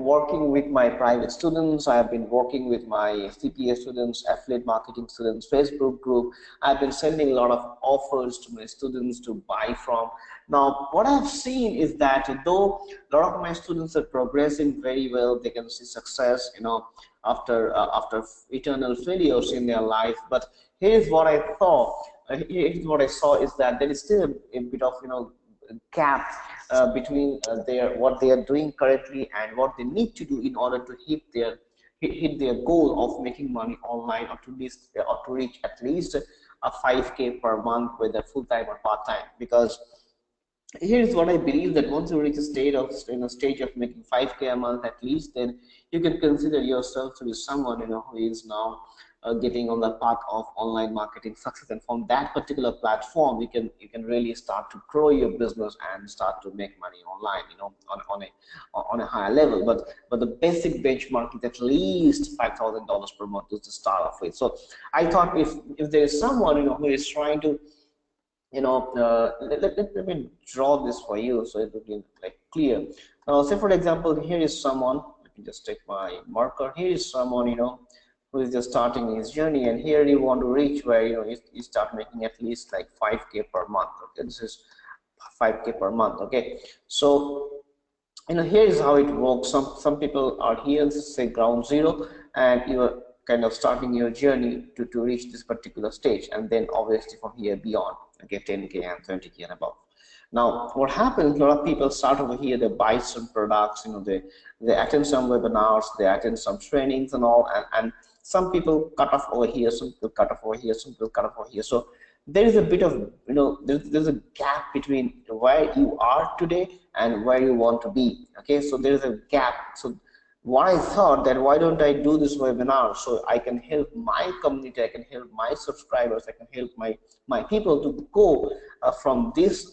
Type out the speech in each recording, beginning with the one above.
working with my private students. I have been working with my CPA students, affiliate marketing students, Facebook group. I've been sending a lot of offers to my students to buy from. Now, what I've seen is that though a lot of my students are progressing very well, they can see success, after eternal failures in their life. But here's what I saw. Here's what I saw is that there is still a bit of gap between what they are doing correctly and what they need to do in order to hit their goal of making money online, or to reach at least a 5K per month, whether full-time or part-time. Because here's what I believe, that once you reach a stage of making 5K a month at least, then you can consider yourself to be someone who is now getting on the path of online marketing success. And from that particular platform, you can really start to grow your business and start to make money online, on a higher level. But the basic benchmark is at least $5,000 per month to start off with. So I thought, if there is someone who is trying to let me draw this for you so it will be clear. Now, say for example, here is someone. Let me just take my marker. Here is someone who is just starting his journey, and here you want to reach where you start making at least 5K per month. Okay, this is 5K per month. Okay, so here is how it works. Some people are here, say ground zero, and you are kind of starting your journey to reach this particular stage, and then obviously from here beyond, okay, 10K and 20K and above. Now, what happens, a lot of people start over here, they buy some products, they attend some webinars, they attend some trainings and all, and some people cut off over here, some people cut off over here, some people cut off over here. So there is a bit of, there's a gap between where you are today and where you want to be. Okay, so there is a gap. So what I thought, that why don't I do this webinar so I can help my community, I can help my subscribers, I can help my people to go from this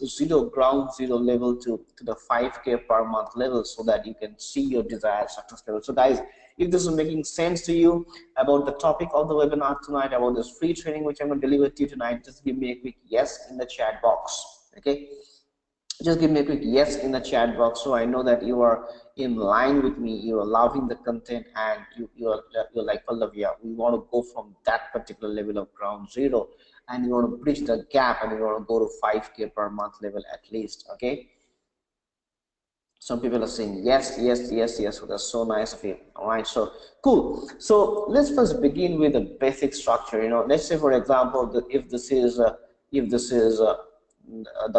ground zero level to the 5K per month level, so that you can see your desired success level. So guys, if this is making sense to you about the topic of the webinar tonight, about this free training which I'm going to deliver to you tonight, just give me a quick yes in the chat box. Okay, just give me a quick yes in the chat box, so I know that you are in line with me, you are loving the content, and you're like, Pallavi, we want to go from that particular level of ground zero, and you want to bridge the gap, and you want to go to 5K per month level at least. Okay, some people are saying yes, yes, yes, yes. So that's so nice of you. All right, so cool. So let's first begin with the basic structure. Let's say for example that if this is the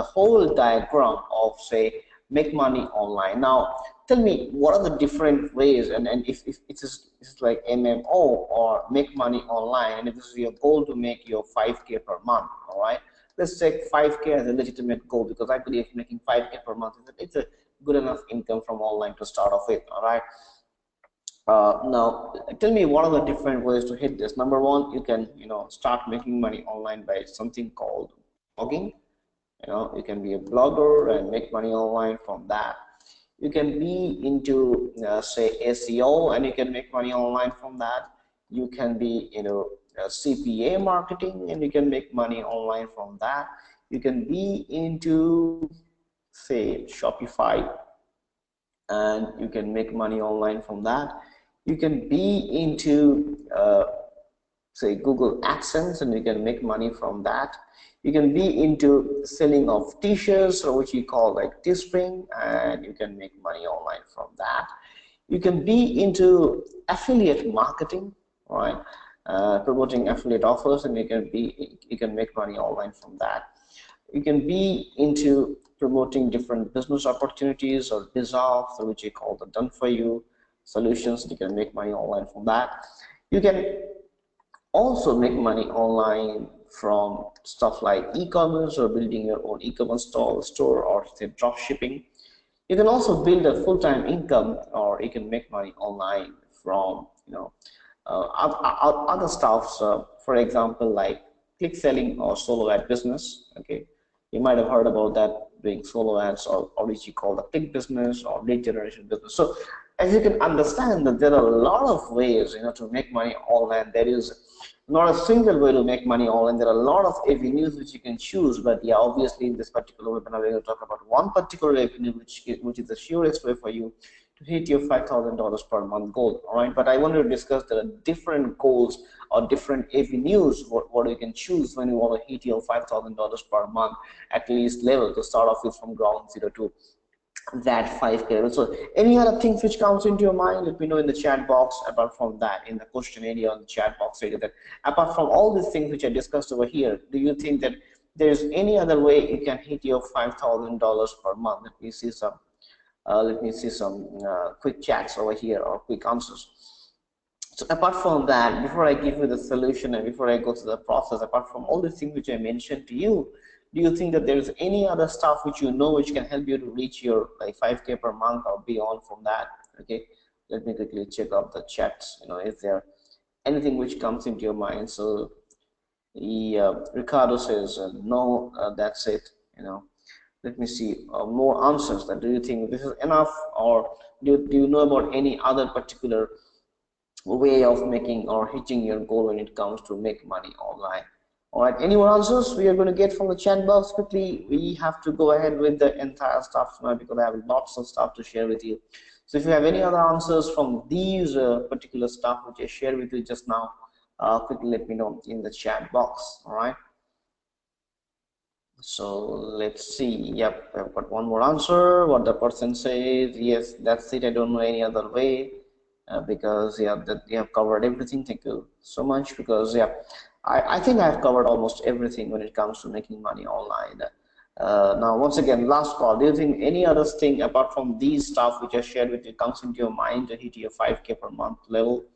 whole diagram of, say, make money online. Now tell me, what are the different ways, and if it's like MMO or make money online, and if this is your goal to make your 5K per month. All right, let's take 5K as a legitimate goal, because I believe making 5K per month, it's a good enough income from online to start off with. All right, now tell me, what are the different ways to hit this? Number one, you can start making money online by something called blogging. You can be a blogger and make money online from that. You can be into say SEO, and you can make money online from that. You can be CPA marketing, and you can make money online from that. You can be into, say, Shopify, and you can make money online from that. You can be into say Google AdSense, and you can make money from that. You can be into selling of t-shirts, or which you call like Teespring, and you can make money online from that. You can be into affiliate marketing, right? Promoting affiliate offers, and you can make money online from that. You can be into promoting different business opportunities, or BizOff, which you call the done for you solutions. You can make money online from that. You can also make money online from stuff like e-commerce, or building your own e-commerce store, or say drop shipping. You can also build a full-time income, or you can make money online from other stuff. For example, like click selling or solo ad business. Okay, you might have heard about that, doing solo ads, or which you call the click business or lead generation business. So as you can understand, that there are a lot of ways to make money online. There is not a single way to make money online. There are a lot of avenues which you can choose, but yeah, obviously in this particular webinar we're going to talk about one particular avenue which is the surest way for you to hit your $5,000 per month goal. All right, but I wanted to discuss the different goals or different avenues what you can choose when you want to hit your $5,000 per month at least level to start off with from ground zero to that 5K. So any other things which comes into your mind, let me know in the chat box. Apart from that, in the question area on the chat box area, that apart from all these things which I discussed over here, do you think that there's any other way you can hit your $5,000 per month? Let me see some quick chats over here or quick answers. So apart from that, before I give you the solution and before I go to the process, apart from all the things which I mentioned to you, do you think that there is any other stuff which you know which can help you to reach your like 5K per month or beyond from that? Okay, let me quickly check out the chats. Is there anything which comes into your mind? So Ricardo says no, that's it. Let me see more answers. That do you think this is enough, or do you know about any other particular way of making or hitting your goal when it comes to make money online? All right, any more answers we are going to get from the chat box? Quickly, we have to go ahead with the entire stuff now because I have lots of stuff to share with you. So if you have any other answers from these particular stuff which I shared with you just now, quickly let me know in the chat box. All right, so let's see. Yep, I've got one more answer. What the person says, yes, that's it. I don't know any other way. Because that you have covered everything. Thank you so much. Because I think I've covered almost everything when it comes to making money online. Now once again, last call. Do you think any other thing apart from these stuff which I shared with you comes into your mind to hit your 5K per month level?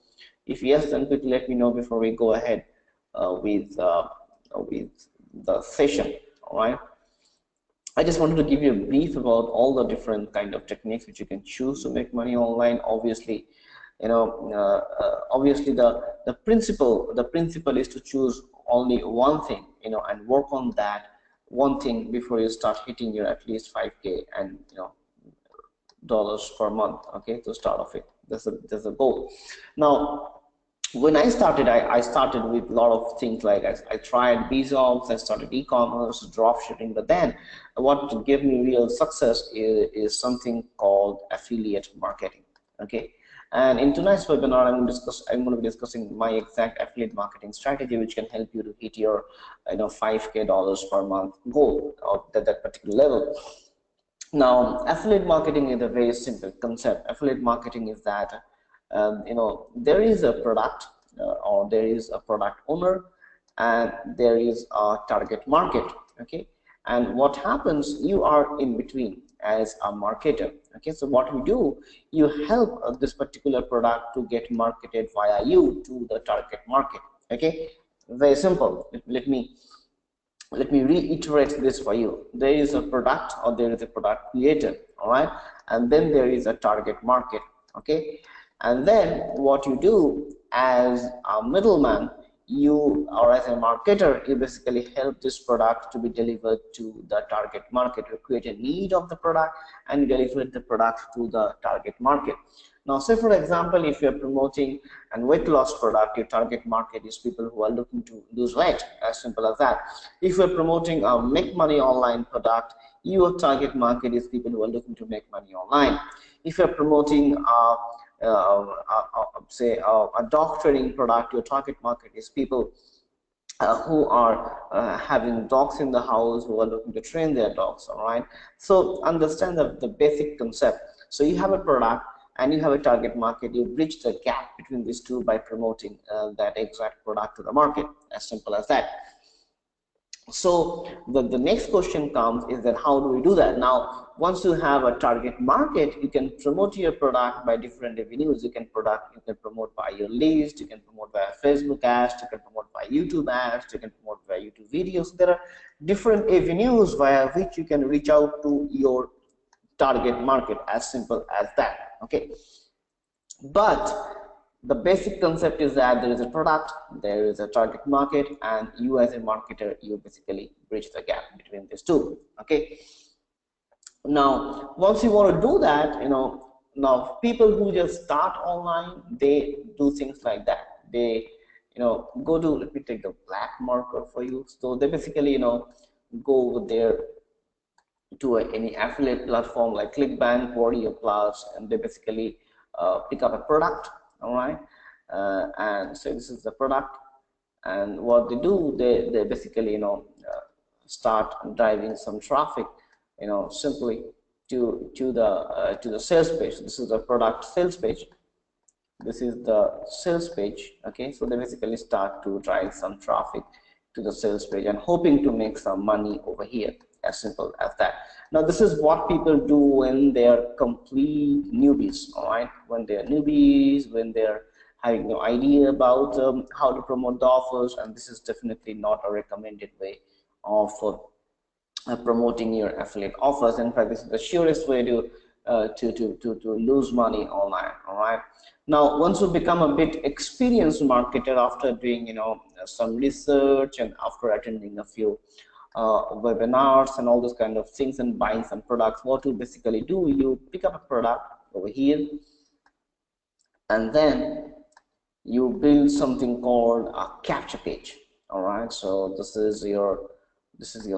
If yes, then quickly let me know before we go ahead with the session. All right, I just wanted to give you a brief about all the different kind of techniques which you can choose to make money online. Obviously, obviously the principle is to choose only one thing, and work on that one thing before you start hitting your at least 5K and dollars per month. Okay, to start off it. That's the goal. Now, when I started, I started with a lot of things. Like I tried BZOPs, I started e-commerce, drop shipping, but then what gave me real success is something called affiliate marketing. Okay, and in tonight's webinar, I'm going to be discussing my exact affiliate marketing strategy, which can help you to hit your 5K dollars per month goal of that particular level. Now, affiliate marketing is a very simple concept. Affiliate marketing is that there is a product or there is a product owner and there is a target market. Okay, and what happens, you are in between as a marketer. Okay, so what you do, you help this particular product to get marketed via you to the target market. Okay, very simple. Let me reiterate this for you. There is a product or there is a product creator. All right, and then there is a target market. Okay, and then what you do as a middleman, you, or as a marketer, you basically help this product to be delivered to the target market. You create a need of the product and you deliver the product to the target market. Now, say for example, if you're promoting a weight loss product, your target market is people who are looking to lose weight, as simple as that. If you're promoting a make money online product, your target market is people who are looking to make money online. If you're promoting say a dog training product, your target market is people who are having dogs in the house, who are looking to train their dogs. All right, so understand the basic concept. So you have a product and you have a target market. You bridge the gap between these two by promoting that exact product to the market, as simple as that. So the next question comes is that how do we do that? Now, once you have a target market, you can promote your product by different avenues. You can promote by your list, you can promote via Facebook ads, you can promote by YouTube ads, you can promote via YouTube videos. There are different avenues via which you can reach out to your target market, as simple as that. Okay, but the basic concept is that there is a product, there is a target market, and you as a marketer, you basically bridge the gap between these two. Okay, now once you want to do that, now people who just start online, they do things like that. They go to, let me take the black marker for you. So they basically go with their to any affiliate platform like ClickBank, Warrior Plus, and they basically pick up a product. All right, and so this is the product, and what they do, they basically start driving some traffic, simply to the sales page. This is the product sales page. This is the sales page. Okay, so they basically start to drive some traffic to the sales page and hoping to make some money over here. As simple as that. Now this is what people do when they're complete newbies. All right, when they're newbies, when they're having no idea about how to promote the offers, and this is definitely not a recommended way of promoting your affiliate offers. In fact, this is the surest way to lose money online. All right, now once you become a bit experienced marketer after doing some research and after attending a few webinars and all those kind of things and buying some products, what you basically do, you pick up a product over here and then you build something called a capture page. All right, so this is your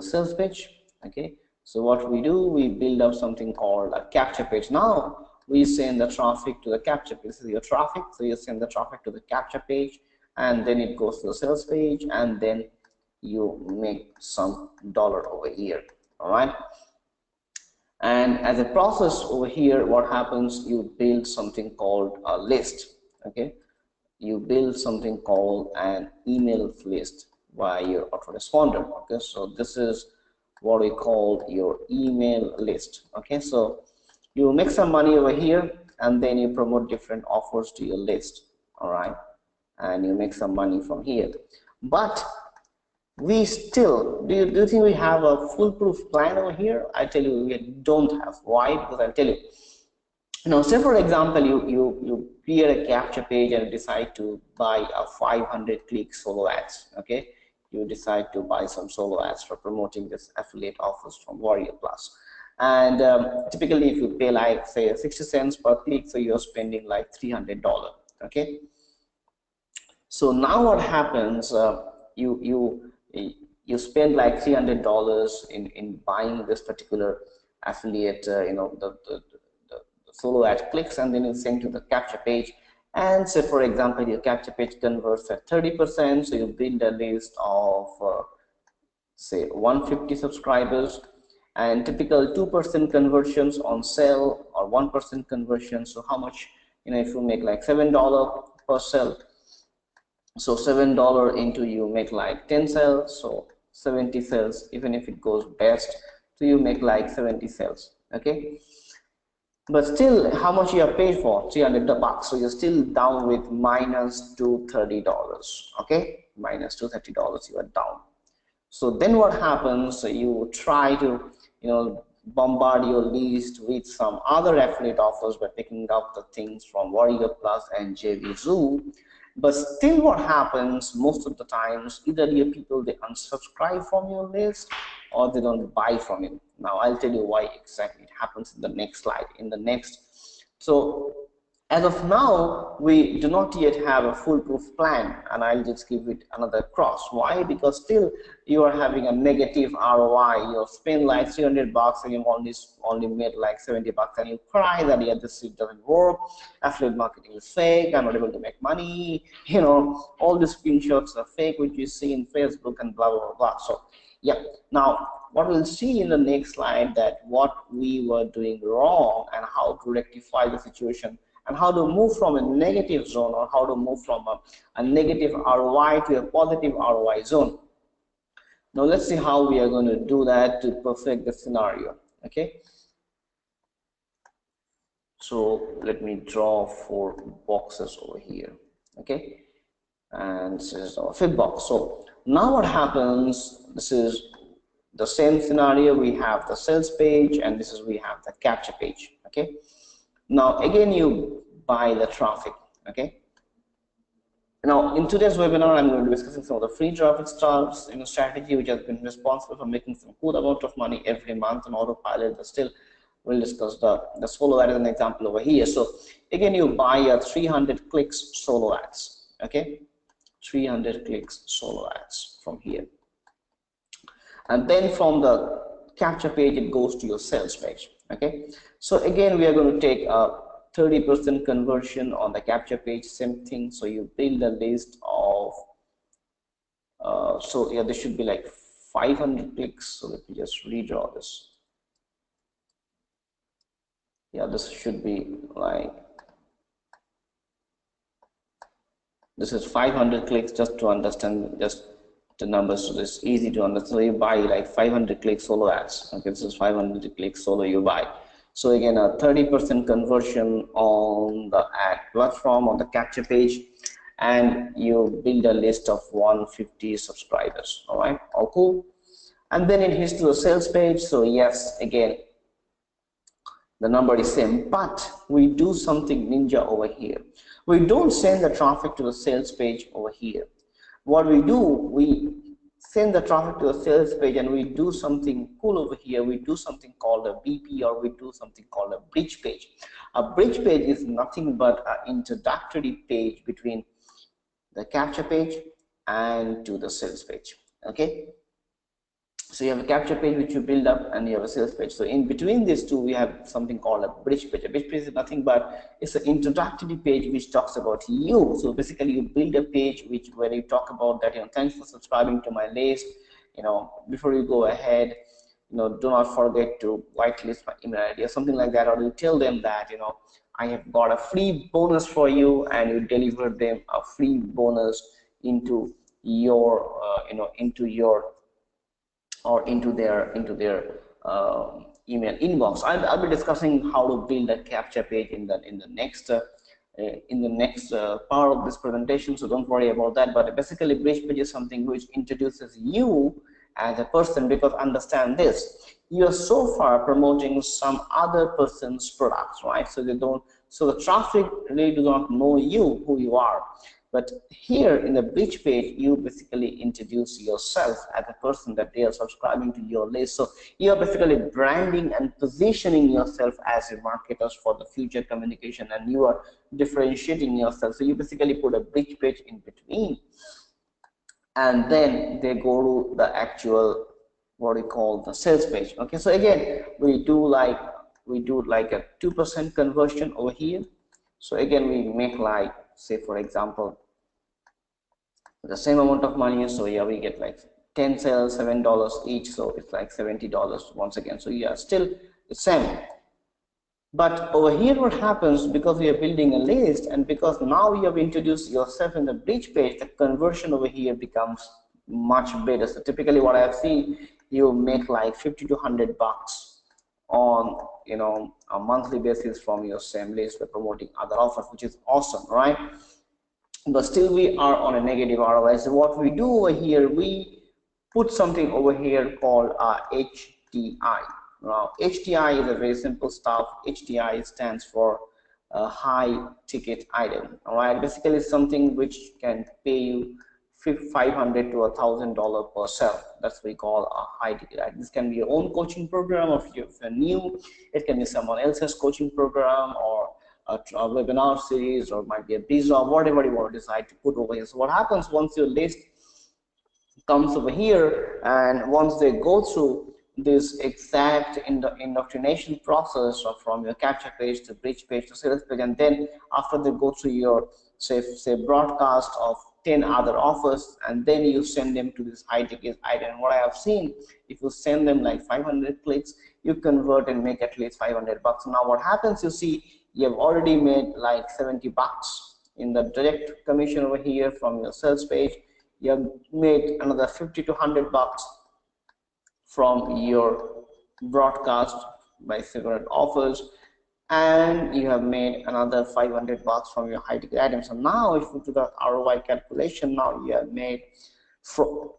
sales page. Okay, so what we do, we build up something called a capture page. Now we send the traffic to the capture page. This is your traffic, so you send the traffic to the capture page and then it goes to the sales page and then you make some dollar over here. All right, and as a process over here, what happens, you build something called a list. Okay, you build something called an email list by your autoresponder. Okay, so this is what we call your email list. Okay, so you make some money over here and then you promote different offers to your list. All right, and you make some money from here. But we still, do you think we have a foolproof plan over here? I tell you, we don't have. Why? Because I'll tell you. Now, say for example, you create a capture page and decide to buy a 500 click solo ads. Okay, you decide to buy some solo ads for promoting this affiliate offers from Warrior Plus. And typically, if you pay like say 60 cents per click, so you're spending like $300. Okay, so now what happens? You spend like $300 in buying this particular affiliate, the solo ad clicks, and then you send to the capture page. And say for example, your capture page converts at 30%, so you build a list of say 150 subscribers, and typical 2% conversions on sale or 1% conversion. So how much, if you make like $7 per sale, so $7 into you make like 10 sales, so 70 sales. Even if it goes best, so you make like 70 sales. Okay, but still, how much you have paid for? $300. So you're still down with minus $230. Okay, minus $230 you are down. So then what happens? You try to bombard your list with some other affiliate offers by picking up the things from Warrior Plus and JVZoo. But still what happens most of the times, either your people, they unsubscribe from your list or they don't buy from you. Now I'll tell you why exactly it happens in the next slide, So as of now, we do not yet have a foolproof plan, and I'll just give it another cross. Why? Because still you are having a negative ROI. You spend like $300 and you've only made like $70, and you cry that yeah, this doesn't work. Affiliate marketing is fake. I'm not able to make money. All the screenshots are fake, which you see in Facebook and blah blah blah. So yeah. Now what we'll see in the next slide, that what we were doing wrong and how to rectify the situation, and how to move from a negative zone, or how to move from a negative ROI to a positive ROI zone. Now let's see how we are going to do that to perfect the scenario. Okay, so let me draw 4 boxes over here. Okay, and this is our 5th box. So now what happens, this is the same scenario. We have the sales page, and we have the capture page. Okay, now again you buy the traffic. Okay, now in today's webinar I'm going to be discussing some of the free traffic strategy, which has been responsible for making some good amount of money every month on autopilot. But still we'll discuss the solo ad as an example over here. So again, you buy a 300 clicks solo ads. Okay, 300 clicks solo ads from here, and then from the capture page, it goes to your sales page. Okay, so again we are going to take a 30% conversion on the capture page, same thing. So you build a list of so yeah, there should be like 500 clicks. So let me just redraw this. Yeah, this should be like, this is 500 clicks, just to understand just the numbers, so it's easy to understand. So you buy like 500 click solo ads. Okay, this is 500 click solo you buy. So again, a 30% conversion on the ad platform, on the capture page, and you build a list of 150 subscribers. All right, all cool. And then it hits to the sales page. So yes, again, the number is same, but we do something ninja over here. We don't send the traffic to the sales page over here. What we do, we send the traffic to the sales page, and we do something cool over here. We do something called a BP, or we do something called a bridge page. A bridge page is nothing but an introductory page between the capture page and to the sales page. Okay, so you have a capture page which you build up, and you have a sales page. So in between these two, we have something called a bridge page. A bridge page is nothing but it's an introductory page which talks about you. So basically, you build a page which where you talk about that, thanks for subscribing to my list. Before you go ahead, do not forget to whitelist my email ID or something like that, or you tell them that I have got a free bonus for you, and you deliver them a free bonus into your into their email inbox. I'll be discussing how to build a capture page in the next part of this presentation, so don't worry about that. But basically, bridge page is something which introduces you as a person, because understand this, you are so far promoting some other person's products, right? So the traffic really do not know you, who you are. But here in the bridge page, you basically introduce yourself as a person that they are subscribing to your list. So you are basically branding and positioning yourself as a marketer for the future communication, and you are differentiating yourself. So you basically put a bridge page in between, and then they go to the actual, what we call the sales page. Okay, so again, we do like a 2% conversion over here. So again, we make like, say for example, the same amount of money. So yeah, we get like 10 sales, $7 each, so it's like $70 once again. So yeah, still the same. But over here, what happens, because we are building a list, and because now you have introduced yourself in the bridge page, the conversion over here becomes much better. So typically what I have seen, you make like 50 to 100 bucks on a monthly basis from your same list by promoting other offers, which is awesome, right? But still we are on a negative ROI. So what we do over here, we put something over here called HTI. Now HTI is a very simple stuff. HTI stands for high ticket item. All right, basically something which can pay you $500 to $1,000 per sale. That's what we call a high ticket item. This can be your own coaching program, or if you're new, it can be someone else's coaching program, or a webinar series, or might be a visa, or whatever you want to decide to put over here. So what happens once your list comes over here, and once they go through this exact indoctrination process, or from your capture page to bridge page to sales page, and then after they go through your say broadcast of 10 other offers, and then you send them to this high ticket item. What I have seen, if you send them like 500 clicks, you convert and make at least 500 bucks. Now what happens, you see, you have already made like 70 bucks in the direct commission over here from your sales page. You have made another 50 to 100 bucks from your broadcast by several offers, and you have made another 500 bucks from your high ticket items. So now if you do the ROI calculation, now you have made from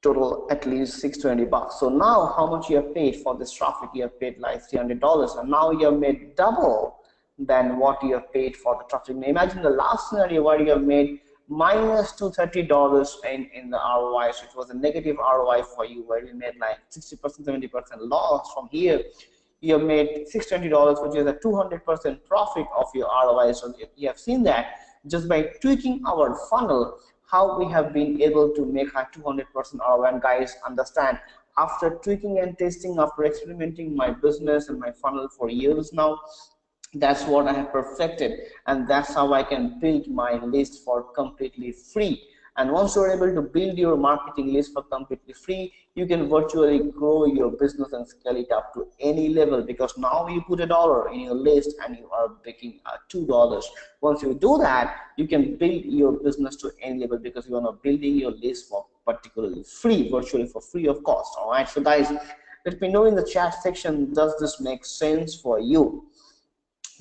total at least 620 bucks. So now how much you have paid for this traffic? You have paid like $300, and now you have made double than what you have paid for the traffic. Now imagine the last scenario where you have made minus $230 in the ROI. So it was a negative ROI for you, where you made like 60%, 70% loss. From here you have made $620, which is a 200% profit of your ROI. So you have seen that just by tweaking our funnel, how we have been able to make a 200% ROI. And guys, understand, after tweaking and testing, after experimenting my business and my funnel for years now, that's what I have perfected, and that's how I can build my list for completely free. And once you're able to build your marketing list for completely free, you can virtually grow your business and scale it up to any level, because now you put $1 in your list and you are making $2. Once you do that, you can build your business to any level, because you are not building your list for particularly free, virtually for free of cost. All right, so guys, let me know in the chat section, does this make sense for you?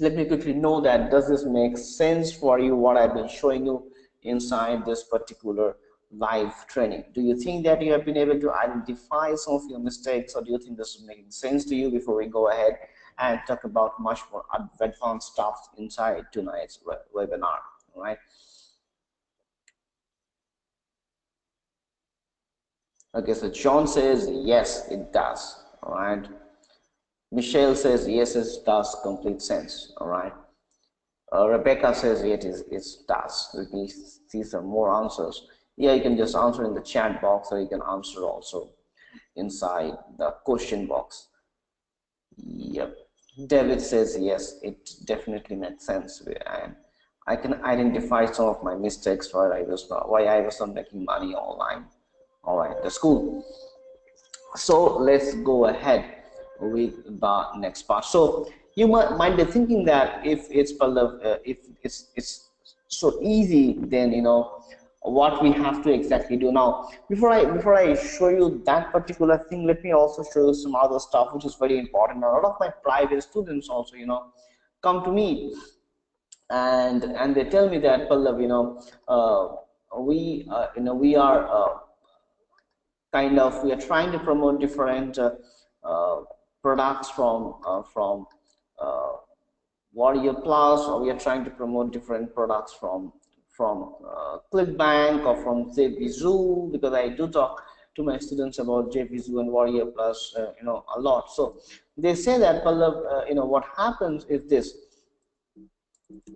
Let me quickly know that, does this make sense for you, what I've been showing you inside this particular live training? Do you think that you have been able to identify some of your mistakes, or do you think this is making sense to you before we go ahead and talk about much more advanced stuff inside tonight's webinar? All right. Okay, so John says yes, it does. All right. Michelle says yes, it does complete sense. All right. Rebecca says it does. Let me see some more answers. Yeah, you can just answer in the chat box, or you can answer also inside the question box. Yep. David says yes, it definitely makes sense, and I can identify some of my mistakes why I was not making money online. All right, that's cool. So let's go ahead with the next part. So you might be thinking that if it's so easy, then what we have to exactly do. Now, before I show you that particular thing, let me also show you some other stuff which is very important. A lot of my private students also come to me and they tell me that, Pallav, we are we are trying to promote different products from Warrior Plus, or we are trying to promote different products from ClickBank or from JVZoo, because I do talk to my students about JVZoo and Warrior Plus a lot. So they say that, Pallav, what happens is this: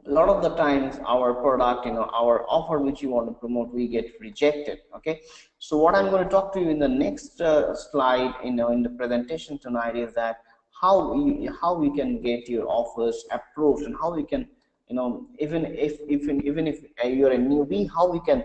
a lot of the times our product, our offer which you want to promote, we get rejected. Okay, so what I'm going to talk to you in the next slide, in the presentation tonight, is that how we can get your offers approved, and how we can, even if you're a newbie, how we can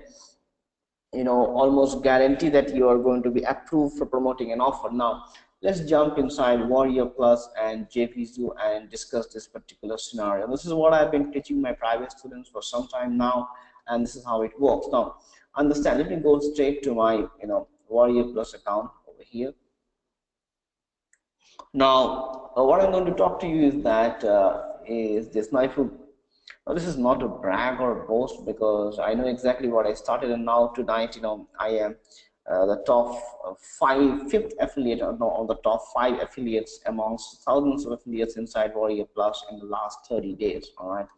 almost guarantee that you are going to be approved for promoting an offer. Now let's jump inside Warrior Plus and JVZoo and discuss this particular scenario. This is what I've been teaching my private students for some time now, and this is how it works. Now understand, let me go straight to my Warrior Plus account over here. Now what I'm going to talk to you is that is this. Now this is not a brag or a boast, because I know exactly what I started, and now tonight I am the top fifth affiliate, on the top 5 affiliates amongst thousands of affiliates inside Warrior Plus in the last 30 days. All right,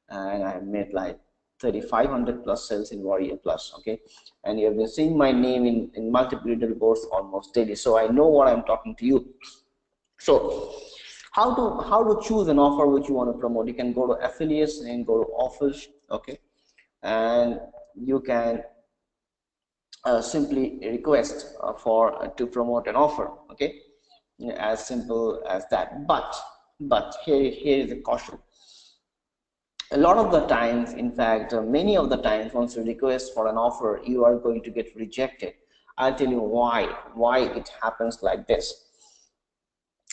and I have made like 3,500 plus sales in Warrior Plus. Okay, and you have been seeing my name in multiple leaderboards almost daily, so I know what I'm talking to you. So how to choose an offer which you want to promote? You can go to affiliates and go to offers. Okay, and you can simply request to promote an offer. Okay, as simple as that. But here is a caution. A lot of the times, in fact, many of the times, once you request for an offer, you are going to get rejected. I'll tell you why it happens like this,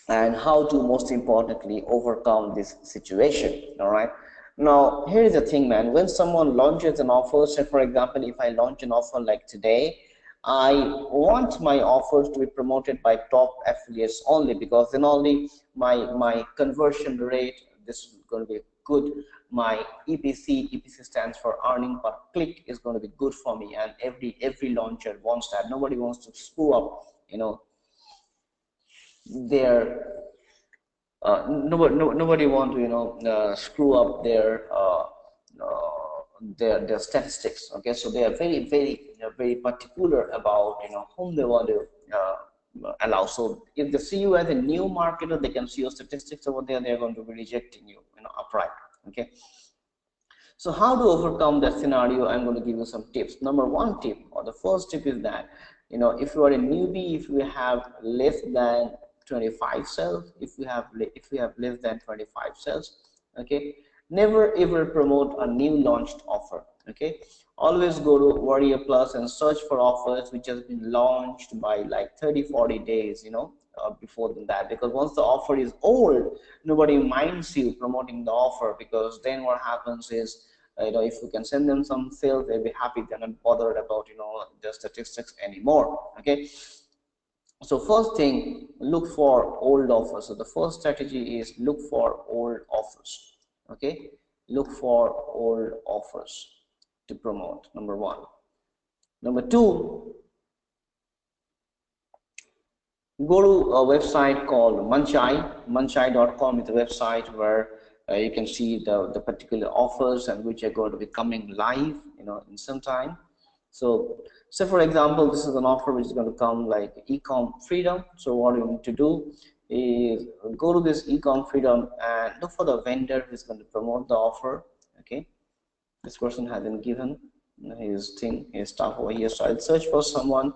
and how to, most importantly, overcome this situation. All right, now here is the thing, man. When someone launches an offer, say for example, if I launch an offer like today, I want my offers to be promoted by top affiliates only, because then only my conversion rate, this is going to be good. My EPC stands for earning per click, is going to be good for me, and every launcher wants that. Nobody wants to screw up their nobody want to screw up their statistics. Okay, so they are very particular about whom they want to allow. So if they see you as a new marketer, they can see your statistics over there, they're going to be rejecting you upright. Okay, So how to overcome that scenario? I'm going to give you some tips. Number one tip, or the first tip, is that, you know, if you are a newbie, if you have less than 25 cells, if you have less than 25 cells, okay, never ever promote a new launched offer. Okay, always go to Warrior Plus and search for offers which has been launched by like 30-40 days, you know, before that, because once the offer is old, nobody minds you promoting the offer, because then what happens is, you know, if you can send them some sales, they'll be happy. They're not bothered about, you know, the statistics anymore. Okay, so first thing, look for old offers. So the first strategy is look for old offers. Okay, look for old offers to promote. Number one. Number two, go to a website called Munchai. Munchai.com is a website where you can see the particular offers and which are going to be coming live, you know, in some time. So for example, this is an offer which is going to come like Ecom Freedom. So what you need to do is go to this Ecom Freedom and look for the vendor who is going to promote the offer. Okay, this person hasn't given his thing, his stuff over here, so I'll search for someone,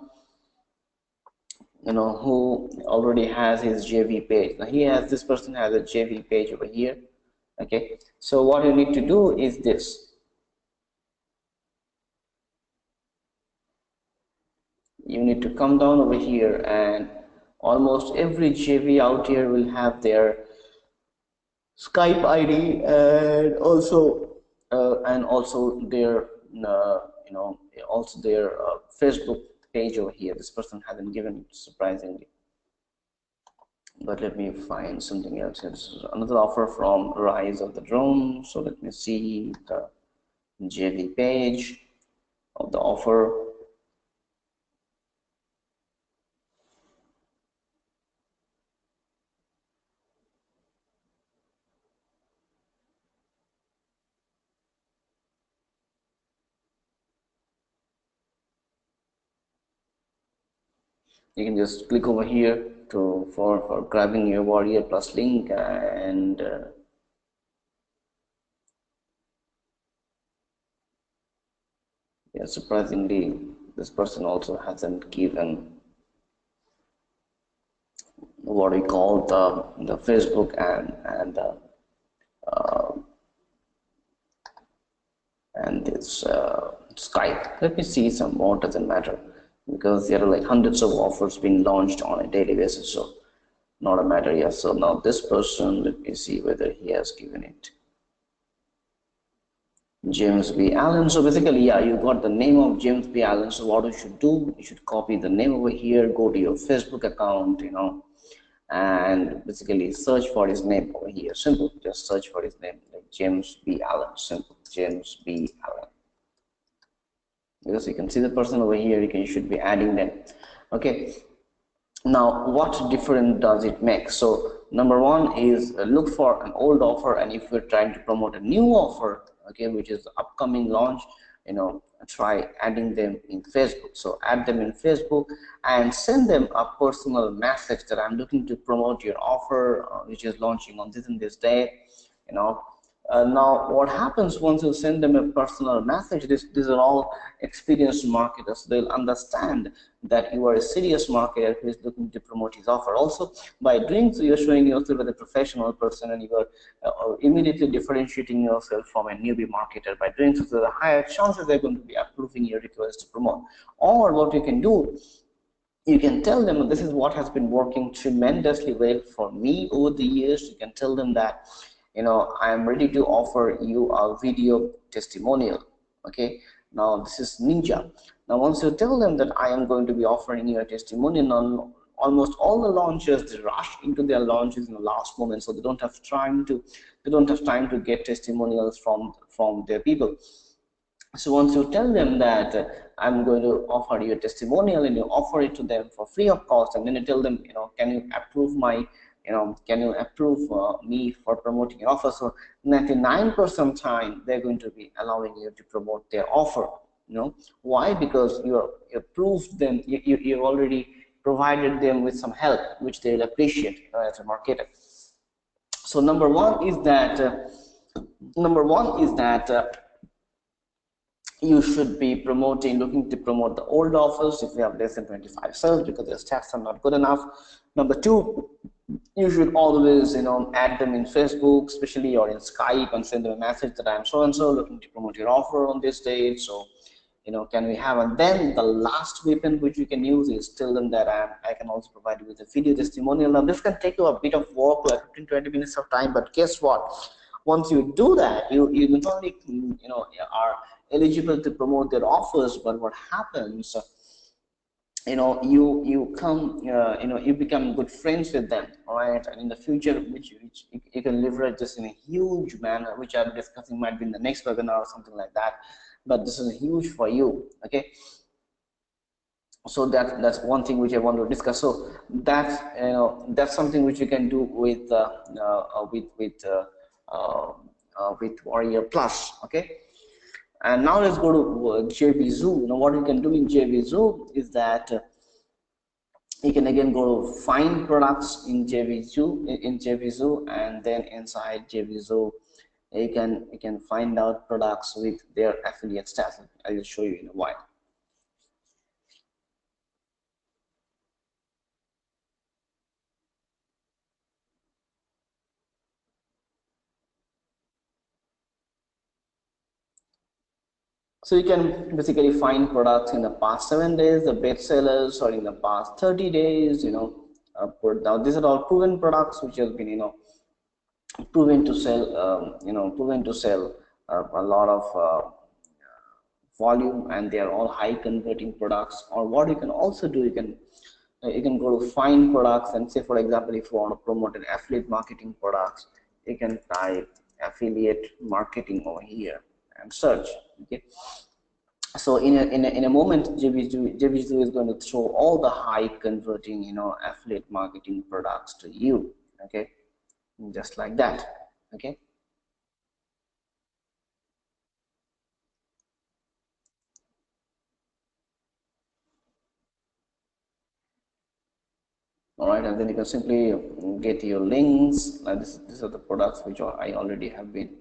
you know, who already has his JV page. Now this person has a JV page over here. Okay, so what you need to do is this. You need to come down over here, and almost every JV out here will have their Skype ID and also their you know, also their Facebook page over here. This person hasn't given it, surprisingly, but let me find something else. This is another offer from Rise of the Drone. So let me see the JV page of the offer. You can just click over here for grabbing your Warrior Plus link, and yeah, surprisingly, this person also hasn't given what we call the Facebook and this Skype. Let me see some more. Doesn't matter, because there are like hundreds of offers being launched on a daily basis, so not a matter. Yeah, so now this person, let me see whether he has given it. James B. Allen. So basically, yeah, you got the name of James B. Allen. So what you should do, you should copy the name over here, go to your Facebook account, you know, and basically search for his name over here. Simple, just search for his name, like James B. Allen. Simple, James B. Allen. Because you can see the person over here, you should be adding them. Okay, now what difference does it make? So number one is look for an old offer, and if you're trying to promote a new offer, okay, which is upcoming launch, you know, try adding them in Facebook. So add them in Facebook and send them a personal message that I'm looking to promote your offer, which is launching on this and this day, you know. Now what happens once you send them a personal message, these are all experienced marketers. They'll understand that you are a serious marketer who is looking to promote his offer. Also, by doing so, you're showing yourself as a professional person, and you are immediately differentiating yourself from a newbie marketer. By doing so, there are higher chances they're going to be approving your request to promote. Or what you can do, you can tell them, this is what has been working tremendously well for me over the years. You can tell them that, you know, I am ready to offer you a video testimonial. Okay, now this is Ninja. Now once you tell them that I am going to be offering you a testimonial, on almost all the launchers, they rush into their launches in the last moment, so they don't have time to get testimonials from their people. So once you tell them that I'm going to offer you a testimonial, and you offer it to them for free of cost, and then you tell them, you know, can you approve my, you know, can you approve me for promoting your offer? So 99% time they're going to be allowing you to promote their offer. You know why? Because you approved them, you already provided them with some help, which they'll appreciate, you know, as a marketer. So number one is that you should be looking to promote the old offers if you have less than 25 sales, because the stats are not good enough. Number two, you should always, add them in Facebook, especially, or in Skype, and send them a message that I'm so and so looking to promote your offer on this date. So, can we have? And then the last weapon which you can use is tell them that I can also provide you with a video testimonial. Now this can take you a bit of work, like 15-20 minutes of time, but guess what? Once you do that, you not only are eligible to promote their offers, but what happens, you come, you become good friends with them, all right? And in the future, which you can leverage this in a huge manner, which I'll be discussing, might be in the next webinar or something like that, but this is huge for you. Okay, so that's one thing which I want to discuss. So that's something which you can do with Warrior Plus. Okay, and now let's go to JVZoo. Now what you can do in JVZoo is that you can again go to find products in JVZoo, and then inside JVZoo you can find out products with their affiliate stats. I will show you in a while. So you can basically find products in the past 7 days, the best sellers, or in the past 30 days. Now these are all proven products which have been proven to sell, a lot of volume, and they are all high converting products. Or what you can also do, you can go to find products, and say, for example, if you want to promote an affiliate marketing products, you can type affiliate marketing over here and search. Okay, so in a moment, JVZoo is going to show all the high converting affiliate marketing products to you. Okay, just like that. Okay, all right, and then you can simply get your links. These are the products which I already have been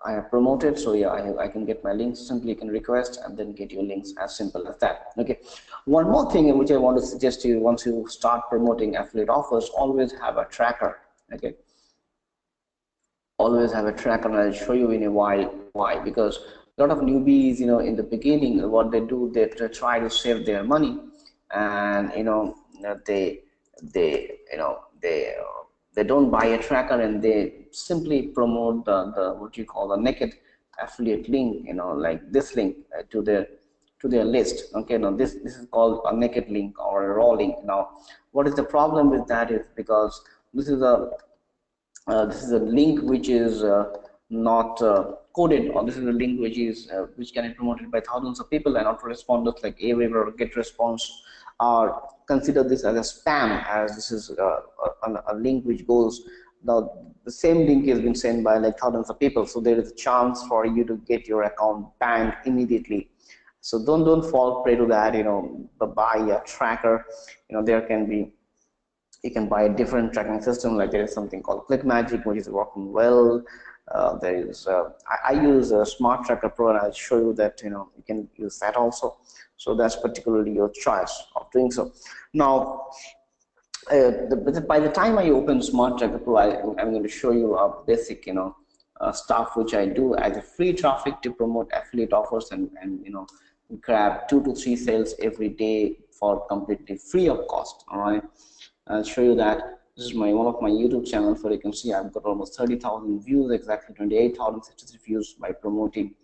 I have promoted. So yeah, I can get my links. Simply you can request and then get your links, as simple as that. Okay, one more thing which I want to suggest to you: once you start promoting affiliate offers, always have a tracker. Okay, always have a tracker, and I'll show you in a while why. Because a lot of newbies, in the beginning, what they do, they try to save their money, and they don't buy a tracker, and they simply promote the what you call the naked affiliate link, like this link to their list. Okay, now this is called a naked link or a raw link. Now what is the problem with that is because this is a link which is not coded, or this is a link which can be promoted by thousands of people, and autoresponders like Aweber or GetResponse are consider this as a spam, as this is a link which goes. Now the same link has been sent by like thousands of people, so there is a chance for you to get your account banned immediately. So don't fall prey to that. But buy a tracker. There can be, you can buy a different tracking system, like there is something called ClickMagick, which is working well. There is I use a Smart Tracker Pro, and I'll show you that you can use that also. So that's particularly your choice of doing so. Now by the time I open Smart Tracker Pro, I'm going to show you a basic stuff which I do as a free traffic to promote affiliate offers, and grab 2 to 3 sales every day for completely free of cost. All right, I'll show you that. This is one of my YouTube channels, where you can see I've got almost 30,000 views, exactly 28,063 views by promoting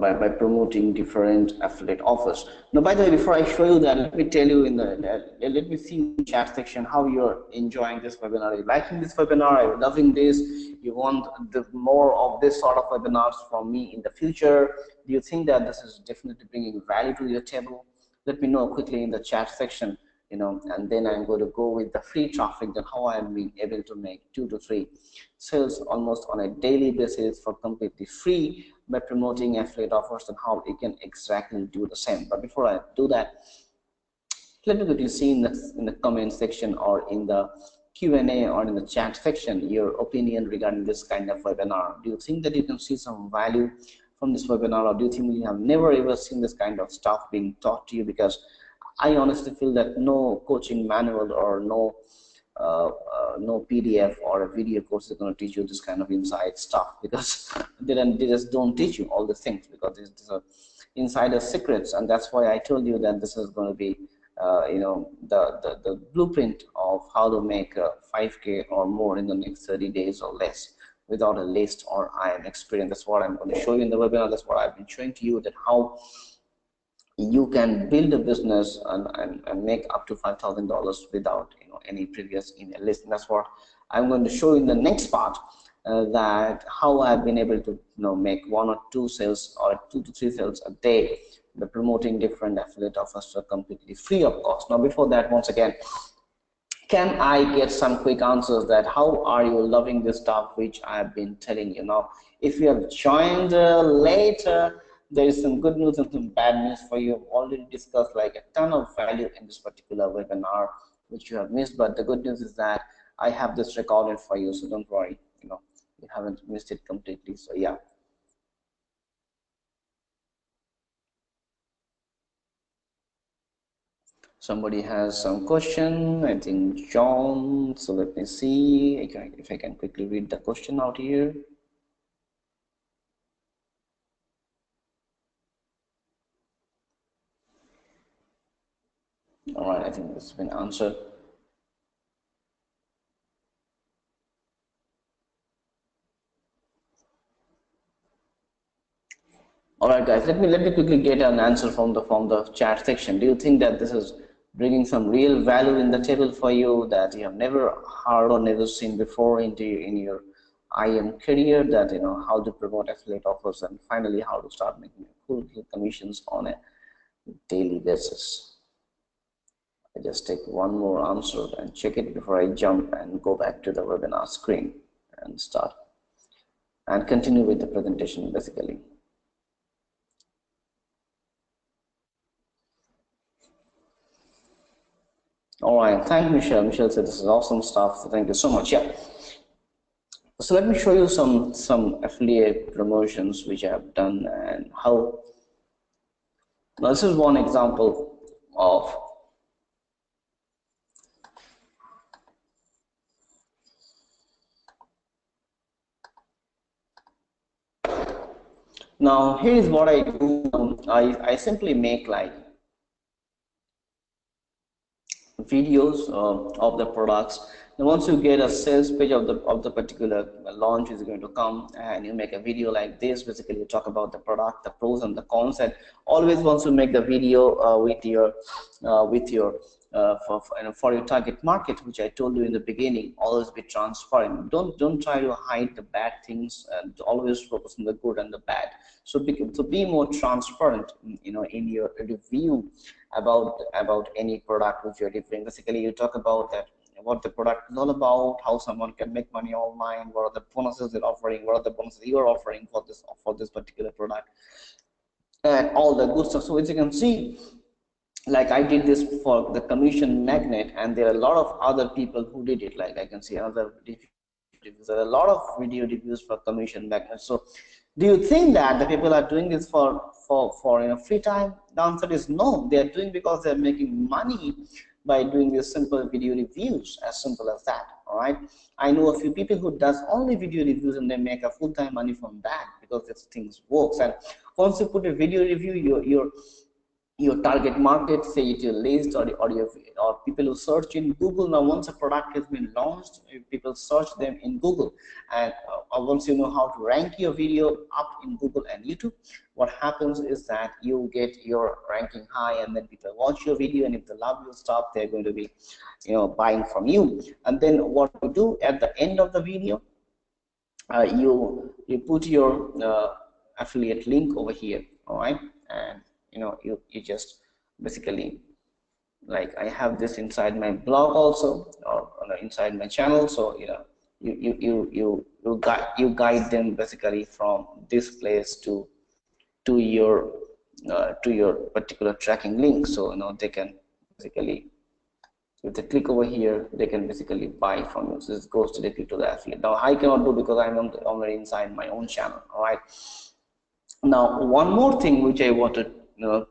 by promoting different affiliate offers. Now, by the way, before I show you that, let me tell you let me see in the chat section how you're enjoying this webinar. Are you liking this webinar? Are you loving this? You want more of this sort of webinars from me in the future? Do you think that this is definitely bringing value to your table? Let me know quickly in the chat section. And then I'm going to go with the free traffic, that how I'm being able to make 2 to 3 sales almost on a daily basis for completely free by promoting affiliate offers, and how you can exactly do the same. But before I do that, let me quickly see in the comment section or in the Q&A or in the chat section your opinion regarding this kind of webinar. Do you think that you can see some value from this webinar, or do you think you have never ever seen this kind of stuff being taught to you? Because I honestly feel that no coaching manual or no PDF or a video course is going to teach you this kind of inside stuff, because they just don't teach you all the things, because these are insider secrets. And that's why I told you that this is going to be the blueprint of how to make 5K or more in the next 30 days or less without a list or IM experience. That's what I'm going to show you in the webinar. That's what I've been showing to you, that how you can build a business and make up to $5,000 without any previous email list. And that's what I'm going to show you in the next part, that how I've been able to make 1 or 2 sales or 2 to 3 sales a day by promoting different affiliate offers for completely free of cost. Now before that, once again, can I get some quick answers that how are you loving this stuff which I have been telling you? Now if you have joined later, there is some good news and some bad news for you. I've already discussed like a ton of value in this particular webinar which you have missed, but the good news is that I have this recorded for you, so don't worry, you haven't missed it completely. So yeah. Somebody has some question, I think John. So let me see if I can quickly read the question out here. All right, I think this has been answered. All right, guys, let me quickly get an answer from the chat section. Do you think that this is bringing some real value in the table for you that you have never heard or never seen before in your IM career, that how to promote affiliate offers and finally how to start making cool commissions on a daily basis? I just take one more answer and check it before I jump and go back to the webinar screen and start and continue with the presentation basically. All right, thank Michelle. Michelle said this is awesome stuff, so thank you so much. Yeah. So let me show you some affiliate promotions which I have done and how. Now this is one example of now here is what I do. I simply make like videos of the products. And once you get a sales page of the particular launch is going to come, and you make a video like this, basically you talk about the product, the pros and the cons. And always once you make the video with your for your target market, which I told you in the beginning, always be transparent. Don't try to hide the bad things, and always focus on the good and the bad. So be more transparent, in your review about any product which you're reviewing. Basically, you talk about that, what the product is all about, how someone can make money online, what are the bonuses they're offering, what are the bonuses you're offering for this particular product, and all the good stuff. So as you can see, like I did this for the commission magnet, and there are a lot of other people who did it. Like I can see another reviews. There are a lot of video reviews for commission magnet. So do you think that the people are doing this for free time? The answer is no. They are doing because they're making money by doing these simple video reviews, as simple as that. All right, I know a few people who does only video reviews and they make a full-time money from that, because this things works. And once you put a video review, your target market, say it your list or people who search in Google. Now once a product has been launched, people search them in Google, and once you know how to rank your video up in Google and YouTube, what happens is that you get your ranking high, and then people watch your video, and if they love your stuff, they're going to be buying from you. And then what you do at the end of the video, you put your affiliate link over here. All right, and you just basically, like I have this inside my blog also, or inside my channel. So you guide them basically from this place to your particular tracking link. So they can basically If they click over here, they can basically buy from you. So this goes directly to the affiliate. Now I cannot do because I'm already inside my own channel. All right. Now one more thing which I want to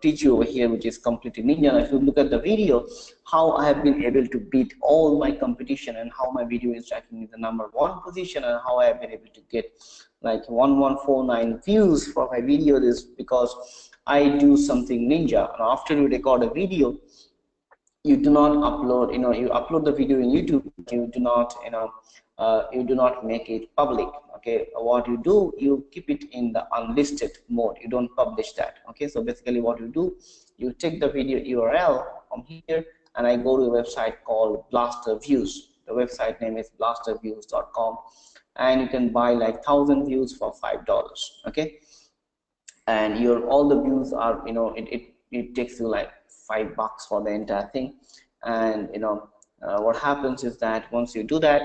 teach you over here, which is completely ninja. Now, if you look at the video, how I have been able to beat all my competition and how my video is tracking in the #1 position and how I have been able to get like 1149 views for my video is because I do something ninja. And after you record a video, you do not upload, you upload the video in YouTube, you do not, you do not make it public. Okay, what you do, you keep it in the unlisted mode, you don't publish that. Okay, so basically what you do, you take the video URL from here and I go to a website called Blaster Views. The website name is blasterviews.com, and you can buy like 1,000 views for $5. Okay, and your all the views are, it takes you like $5 for the entire thing. And what happens is that once you do that,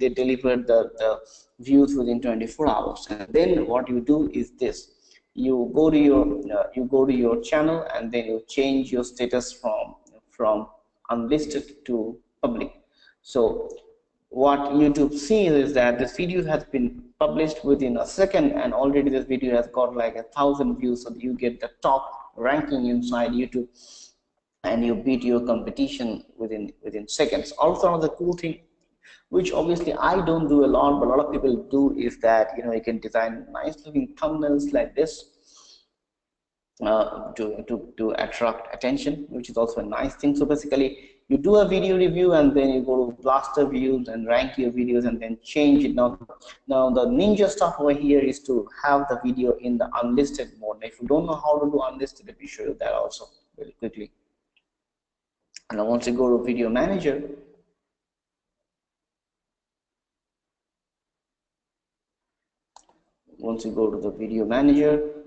they deliver the views within 24 hours. And then what you do is this: you go to your channel and then you change your status from unlisted to public. So what YouTube sees is that this video has been published within a second, and already this video has got like 1,000 views, so you get the top ranking inside YouTube and you beat your competition within seconds. Also, another cool thing, which obviously I don't do a lot, but a lot of people do, is that you can design nice looking thumbnails like this to attract attention, which is also a nice thing. So basically, you do a video review and then you go to Blaster Views and rank your videos and then change it. Now the ninja stuff over here is to have the video in the unlisted mode. If you don't know how to do unlisted, let me show you that also very quickly. And now once you go to Video Manager,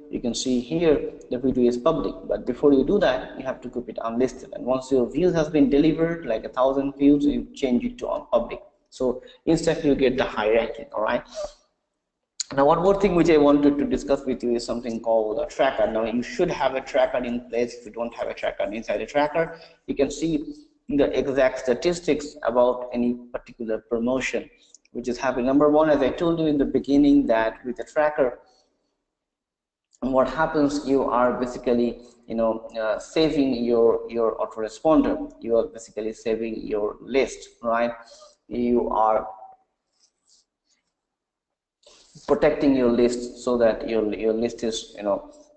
you can see here the video is public, but before you do that, you have to keep it unlisted. And once your views has been delivered, like 1,000 views, you change it to on public. So instantly you get the high ranking. All right. Now one more thing which I wanted to discuss with you is something called a tracker. Now you should have a tracker in place. If you don't have a tracker, inside a tracker, you can see the exact statistics about any particular promotion which is happening. #1, as I told you in the beginning, that with the tracker, what happens, you are basically saving your autoresponder. You are basically saving your list, right? You are protecting your list so that your list is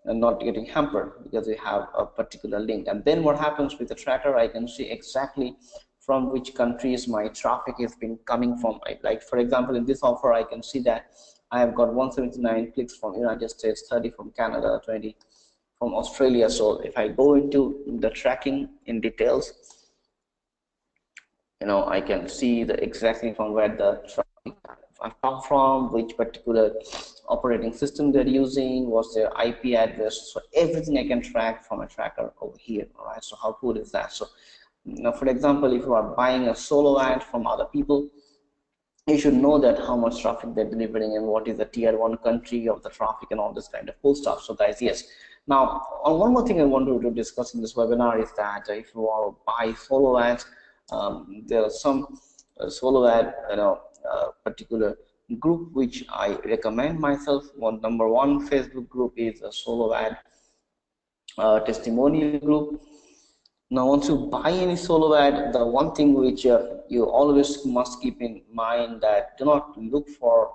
not getting hampered because you have a particular link. And then what happens with the tracker, I can see exactly from which countries my traffic has been coming from. Like for example, in this offer, I can see that I have got 179 clicks from United States, 30 from Canada, 20 from Australia. So if I go into the tracking in details, I can see the exactly from where the traffic come from, which particular operating system they're using, what's their IP address. So everything I can track from a tracker over here. All right. So how cool is that? So for example, if you are buying a solo ad from other people, you should know that how much traffic they're delivering and what is the tier 1 country of the traffic and all this kind of cool stuff. So guys, yes. Now, one more thing I wanted to discuss in this webinar is that if you want to buy solo ads, there are some solo ad, particular group which I recommend myself. #1 Facebook group is a solo ad testimonial group. Now, once you buy any solo ad, the one thing which you always must keep in mind, that do not look for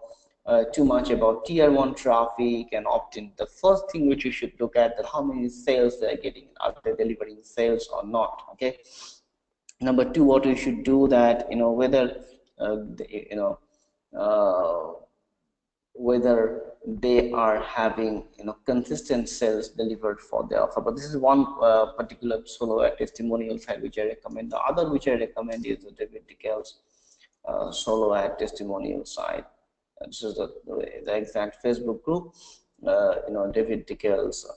too much about tier 1 traffic and opt-in. The first thing which you should look at, that how many sales they are getting, are they delivering sales or not. Okay. #2, what you should do, that whether whether they are having consistent sales delivered for their offer. But this is one particular solo ad testimonial site which I recommend. The other which I recommend is the David Dickel's solo ad testimonial site. This is the exact Facebook group. David Dickel's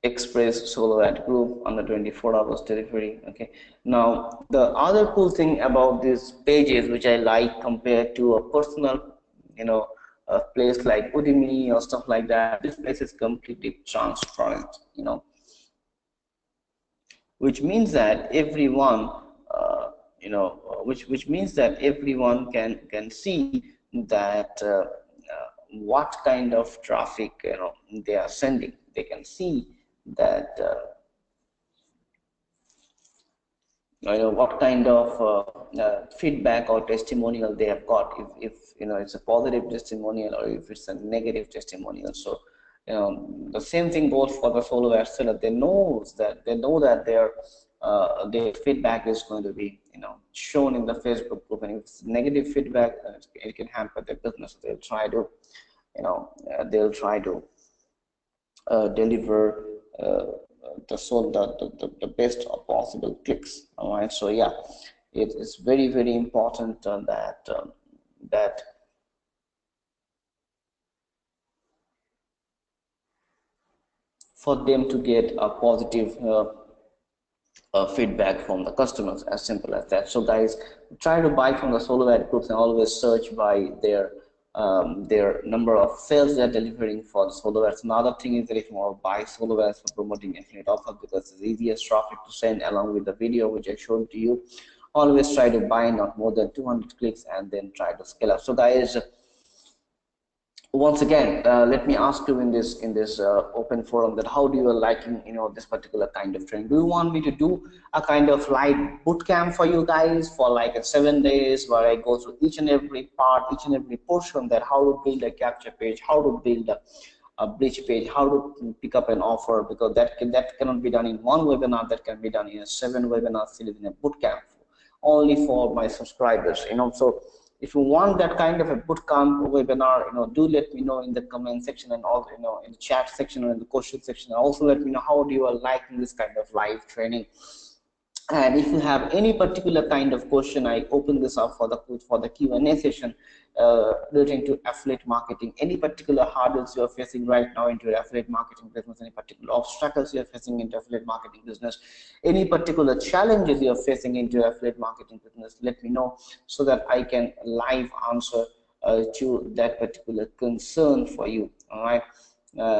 Express solo ad group under 24 hours delivery. Okay. Now the other cool thing about these pages which I like compared to a personal a place like Udemy or stuff like that, this place is completely transparent. which means that everyone which means that everyone can see that what kind of traffic they are sending. They can see that what kind of feedback or testimonial they have got, if it's a positive testimonial or if it's a negative testimonial. So the same thing goes for the solo ad seller. They know that their feedback is going to be shown in the Facebook group, and if it's negative feedback, it can hamper their business. They'll try to deliver the best possible clicks. All right, so yeah, it is very important that for them to get a positive feedback from the customers, as simple as that. So guys, try to buy from the solo ad groups and always search by their number of sales they're delivering for the solo ads. Another thing is that if you want to buy solo ads for promoting affiliate offers, because it's the easiest traffic to send along with the video which I showed to you, always try to buy not more than 200 clicks and then try to scale up. So guys, once again, let me ask you in this open forum, that how do you liking this particular kind of training? Do you want me to do a kind of live boot camp for you guys for like 7 days, where I go through each and every part, each and every portion, that how to build a capture page, how to build a bridge page, how to pick up an offer? Because that cannot be done in one webinar. That can be done in a 7 webinar series in a boot camp only for my subscribers. So if you want that kind of a bootcamp webinar, do let me know in the comment section, and also in the chat section or in the question section. Also let me know how do you are liking this kind of live training. And if you have any particular kind of question, I open this up for the Q&A session relating to affiliate marketing. Any particular hurdles you are facing right now into your affiliate marketing business, any particular obstacles you are facing into affiliate marketing business, any particular challenges you are facing into your affiliate marketing business, let me know so that I can live answer to that particular concern for you. All right.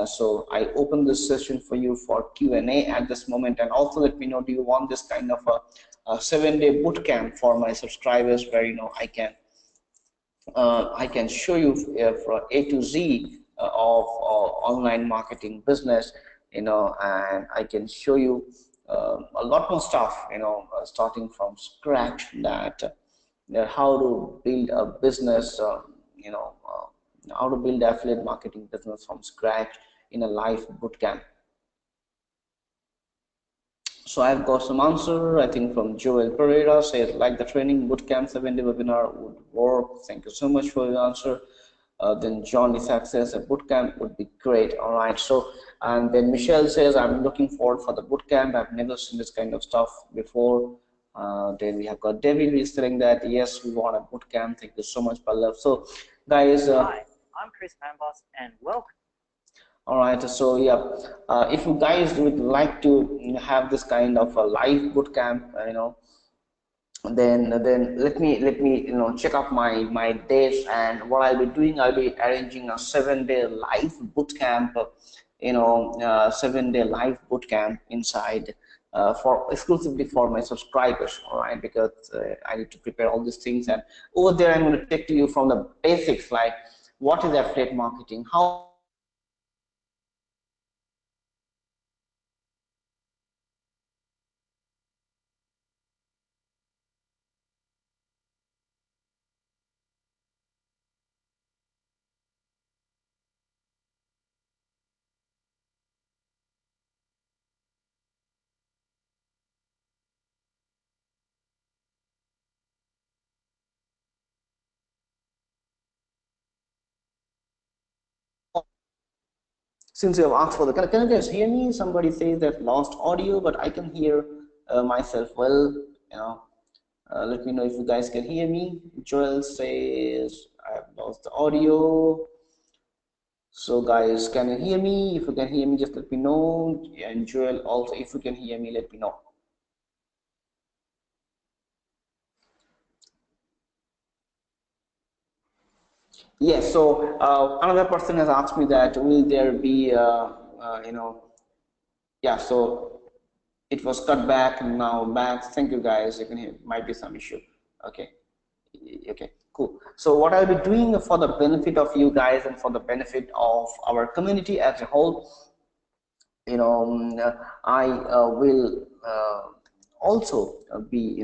So I open this session for you for Q&A at this moment. And also let me know, do you want this kind of a 7-day boot camp for my subscribers, where I can show you from A to Z of online marketing business, and I can show you a lot more stuff, starting from scratch, that how to build a business, how to build affiliate marketing business from scratch in a live bootcamp. So I've got some answer, I think, from Joel Pereira. Says, like the training bootcamp 7-day webinar would work. Thank you so much for your answer. Then John Isaac says a bootcamp would be great. All right. So, and then Michelle says, I'm looking forward for the bootcamp. I've never seen this kind of stuff before. Then we have got David is saying that yes, we want a bootcamp. Thank you so much, Pallav. So guys, hi, I'm Chris Pambos, and welcome. All right, so yeah, if you guys would like to have this kind of a live bootcamp, then let me check out my dates, and what I'll be doing, I'll be arranging a 7-day live bootcamp, 7-day live bootcamp inside for exclusively for my subscribers. All right, because I need to prepare all these things, and over there I'm going to take to you from the basics, like what is affiliate marketing, how since you have asked for the, can you guys hear me? Somebody says that lost audio, but I can hear myself well. Let me know if you guys can hear me. Joel says I have lost the audio. So guys, can you hear me? If you can hear me, just let me know. And Joel also, if you can hear me, let me know. Yes, so another person has asked me that will there be, yeah, so it was cut back and now back. Thank you guys. You can hear, might be some issue. Okay. Okay, cool. So what I'll be doing for the benefit of you guys and for the benefit of our community as a whole, I will also be